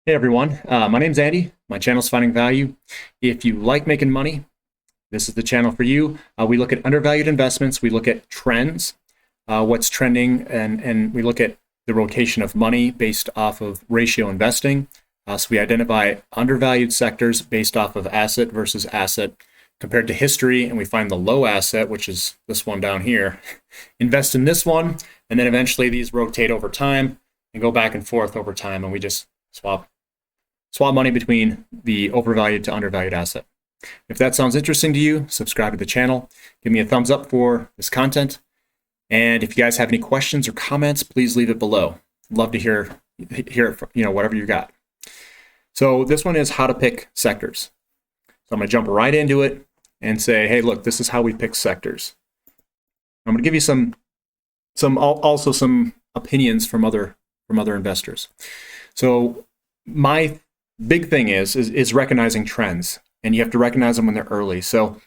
Hey everyone, my name's Andy. My channel's Finding Value. If you like making money, this is the channel for you. We look at undervalued investments, we look at trends, what's trending, and we look at the rotation of money based off of ratio investing. So we identify undervalued sectors based off of asset versus asset compared to history, and we find the low asset, which is this one down here, invest in this one, and then eventually these rotate over time and go back and forth over time, and we just swap money between the overvalued to undervalued asset. If that sounds interesting to you, subscribe to the channel. Give me a thumbs up for this content. And if you guys have any questions or comments, please leave it below. Love to hear whatever you got. So this one is how to pick sectors. So I'm going to jump right into it and say, hey, look, this is how we pick sectors. I'm going to give you some opinions from other investors. So my big thing is recognizing trends, and you have to recognize them when they're early. So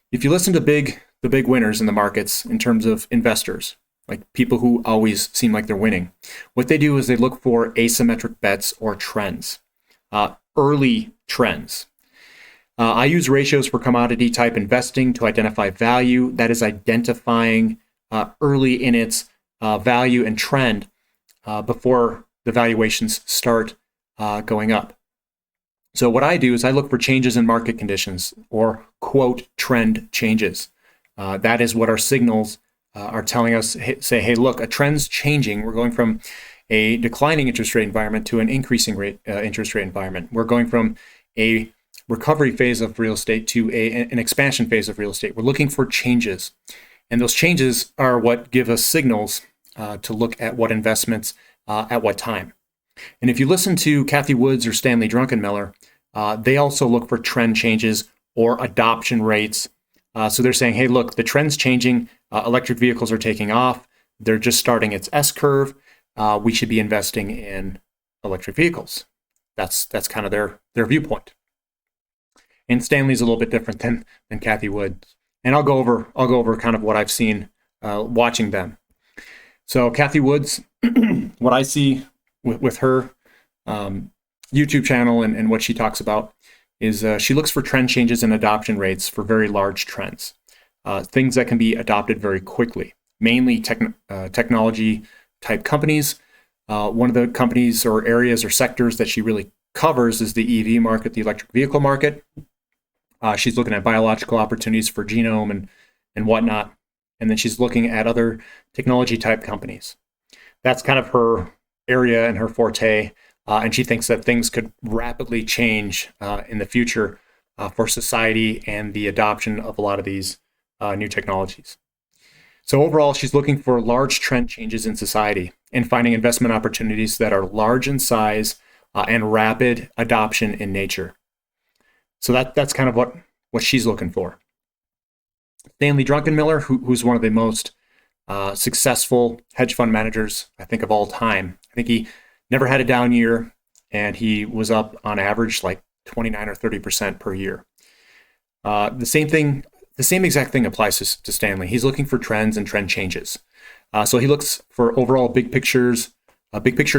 if you listen to the big winners in the markets in terms of investors, like people who always seem like they're winning, what they do is they look for asymmetric bets or trends, early trends. I use ratios for commodity type investing to identify value. That is identifying early in its value and trend before the valuations start going up. So what I do is I look for changes in market conditions, or quote trend changes. That is what our signals are telling us. Say, hey, look, a trend's changing. We're going from a declining interest rate environment to an increasing interest rate environment. We're going from a recovery phase of real estate to an expansion phase of real estate. We're looking for changes. And those changes are what give us signals to look at what investments at what time. And if you listen to Cathie Woods or Stanley Druckenmiller, they also look for trend changes or adoption rates. So they're saying, hey, look, the trend's changing. Electric vehicles are taking off. They're just starting its S-curve. We should be investing in electric vehicles. That's kind of their viewpoint. And Stanley's a little bit different than Cathie Woods. And I'll go over kind of what I've seen watching them. So Cathie Woods, what I see with her YouTube channel and what she talks about is she looks for trend changes in adoption rates for very large trends, things that can be adopted very quickly, mainly technology type companies. One of the companies or areas or sectors that she really covers is the EV market, the electric vehicle market. She's looking at biological opportunities for genome and whatnot. And then she's looking at other technology type companies. That's kind of her area and her forte. And she thinks that things could rapidly change in the future for society and the adoption of a lot of these new technologies. So overall, she's looking for large trend changes in society and finding investment opportunities that are large in size and rapid adoption in nature. So that's kind of what she's looking for. Stanley Druckenmiller, who's one of the most successful hedge fund managers, I think, of all time. I think he never had a down year, and he was up on average like 29 or 30% per year. The same exact thing applies to Stanley. He's looking for trends and trend changes. So he looks for overall big picture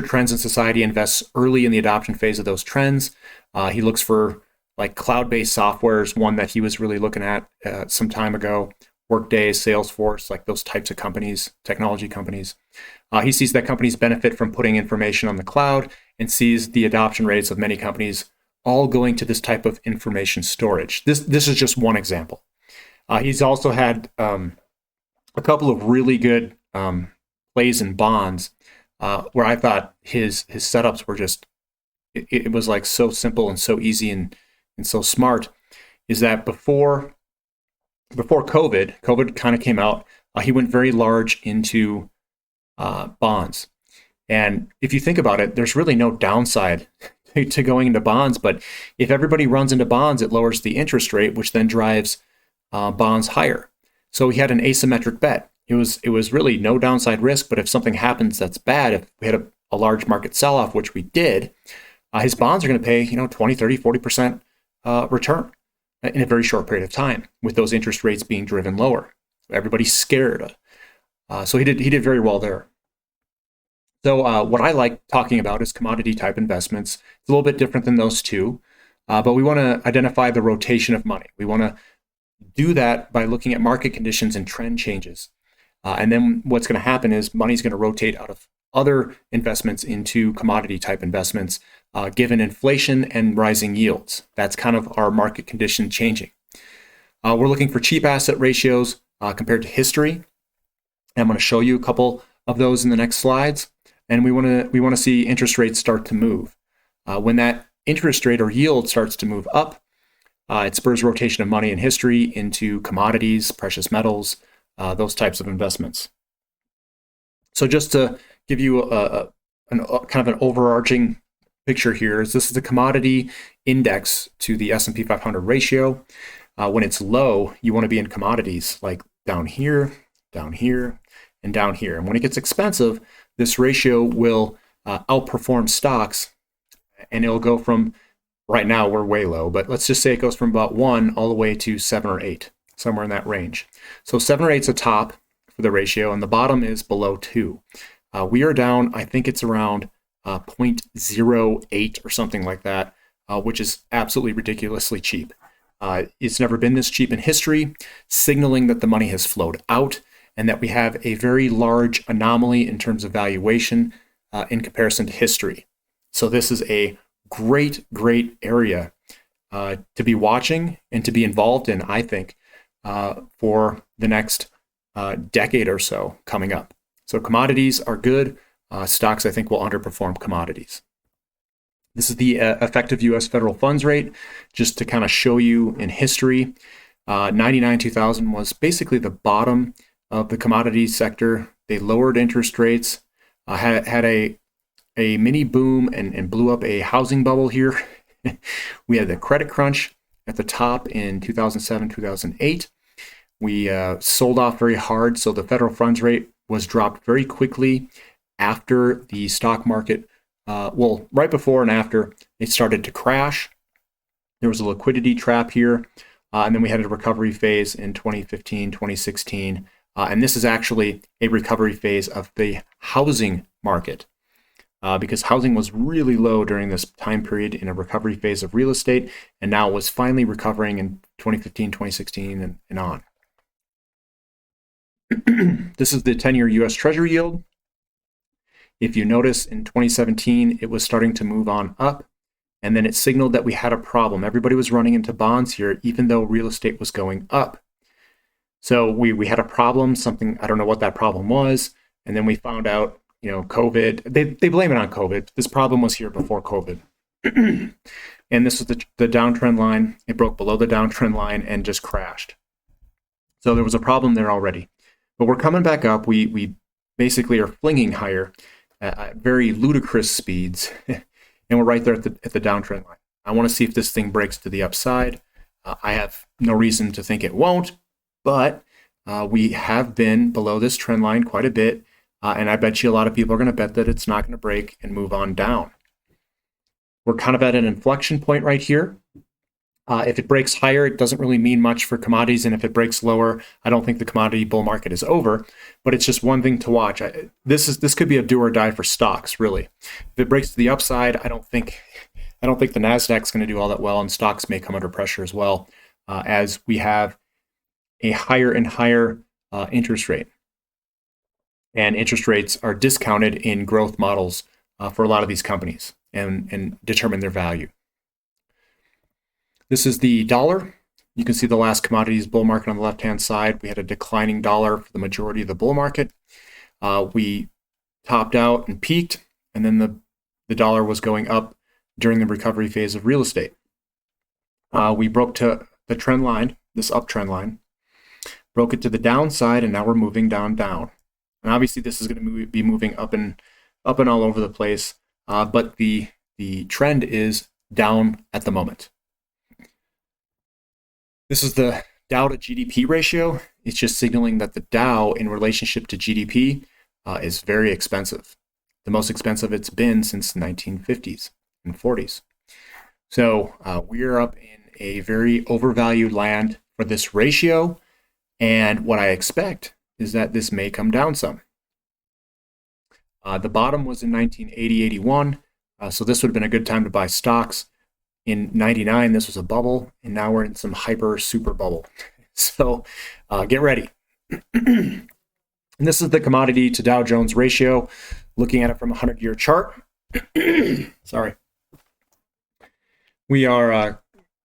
trends in society, invests early in the adoption phase of those trends. He looks for like cloud-based software is one that he was really looking at some time ago. Workday, Salesforce, like those types of companies, technology companies. He sees that companies benefit from putting information on the cloud and sees the adoption rates of many companies all going to this type of information storage. This is just one example. He's also had a couple of really good plays in bonds where I thought his setups were just, it was like so simple and so easy and so smart. Is that before COVID kind of came out, he went very large into bonds. And if you think about it, there's really no downside to going into bonds. But if everybody runs into bonds, it lowers the interest rate, which then drives bonds higher. So he had an asymmetric bet. It was really no downside risk. But if something happens that's bad, if we had a large market sell-off, which we did, his bonds are going to pay 20, 30, 40% return in a very short period of time, with those interest rates being driven lower. Everybody's scared. So he did very well there. So what I like talking about is commodity type investments. It's a little bit different than those two, but we want to identify the rotation of money. We want to do that by looking at market conditions and trend changes. And then what's going to happen is money's going to rotate out of other investments into commodity type investments, given inflation and rising yields. That's kind of our market condition changing. We're looking for cheap asset ratios compared to history. I'm going to show you a couple of those in the next slides. And we want to see interest rates start to move. When that interest rate or yield starts to move up, it spurs rotation of money in history into commodities, precious metals, those types of investments. So just to give you kind of an overarching picture here, is this is the commodity index to the S&P 500 ratio. When it's low, you want to be in commodities like down here, and down here. And when it gets expensive, this ratio will outperform stocks, and it'll go from, right now we're way low, but let's just say it goes from about 1 all the way to 7 or 8, somewhere in that range. So 7 or 8 is a top for the ratio, and the bottom is below 2. We are down, I think it's around 0.08 or something like that, which is absolutely ridiculously cheap. It's never been this cheap in history, signaling that the money has flowed out and that we have a very large anomaly in terms of valuation in comparison to history. So this is a great area to be watching and to be involved in, I think, for the next decade or so coming up. So commodities are good. Stocks, I think, will underperform commodities. This is the effective U.S. federal funds rate, just to kind of show you in history. 99-2000 was basically the bottom of the commodities sector. They lowered interest rates, had a mini boom and blew up a housing bubble here. We had the credit crunch at the top in 2007, 2008. We sold off very hard, so the federal funds rate was dropped very quickly after the stock market, right before and after it started to crash. There was a liquidity trap here, and then we had a recovery phase in 2015, 2016. And this is actually a recovery phase of the housing market, because housing was really low during this time period in a recovery phase of real estate, and now it was finally recovering in 2015, 2016, and on. This is the 10-year U.S. Treasury yield. If you notice, in 2017, it was starting to move on up, and then it signaled that we had a problem. Everybody was running into bonds here, even though real estate was going up. So we had a problem, something, I don't know what that problem was, and then we found out, COVID. They blame it on COVID. This problem was here before COVID. And this was the downtrend line. It broke below the downtrend line and just crashed. So there was a problem there already. But we're coming back up. We basically are flinging higher at very ludicrous speeds, and we're right there at the downtrend line. I want to see if this thing breaks to the upside. I have no reason to think it won't, but we have been below this trend line quite a bit, and I bet you a lot of people are going to bet that it's not going to break and move on down. We're kind of at an inflection point right here. If it breaks higher, it doesn't really mean much for commodities, and if it breaks lower, I don't think the commodity bull market is over, but it's just one thing to watch. This could be a do or die for stocks, really. If it breaks to the upside, I don't think the Nasdaq's going to do all that well, and stocks may come under pressure as well, as we have a higher and higher interest rate. And interest rates are discounted in growth models for a lot of these companies and determine their value. This is the dollar. You can see the last commodities bull market on the left-hand side. We had a declining dollar for the majority of the bull market. We topped out and peaked, and then the dollar was going up during the recovery phase of real estate. We broke to the trend line, this uptrend line, broke it to the downside, and now we're moving down. And obviously this is going to be moving up and all over the place, but the trend is down at the moment. This is the Dow to GDP ratio. It's just signaling that the Dow in relationship to GDP is very expensive. The most expensive it's been since the 1950s and 40s. So we're up in a very overvalued land for this ratio. And what I expect is that this may come down some. The bottom was in 1980, 81. So this would have been a good time to buy stocks. In 99, this was a bubble, and now we're in some hyper super bubble. So get ready. And this is the commodity to Dow Jones ratio, looking at it from a 100-year chart. Sorry.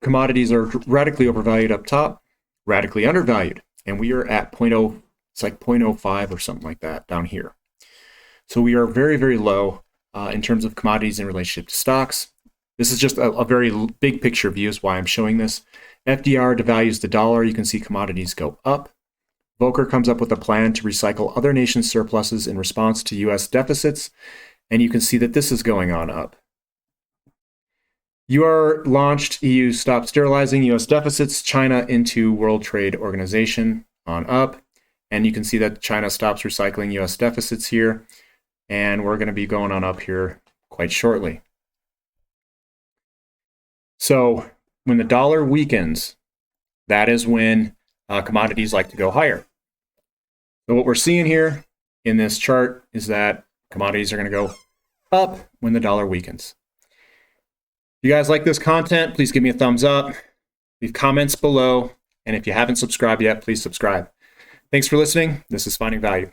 Commodities are radically overvalued up top, radically undervalued. And we are at 0.0, it's like 0.05 or something like that down here. So we are very, very low in terms of commodities in relationship to stocks. This is just a very big picture view is why I'm showing this. FDR devalues the dollar. You can see commodities go up. Volcker comes up with a plan to recycle other nations' surpluses in response to U.S. deficits. And you can see that this is going on up. UR launched, EU stopped sterilizing U.S. deficits, China into World Trade Organization on up. And you can see that China stops recycling U.S. deficits here. And we're going to be going on up here quite shortly. So when the dollar weakens, that is when commodities like to go higher. So what we're seeing here in this chart is that commodities are going to go up when the dollar weakens. If you guys like this content, please give me a thumbs up, leave comments below, and if you haven't subscribed yet, please subscribe. Thanks for listening. This is Finding Value.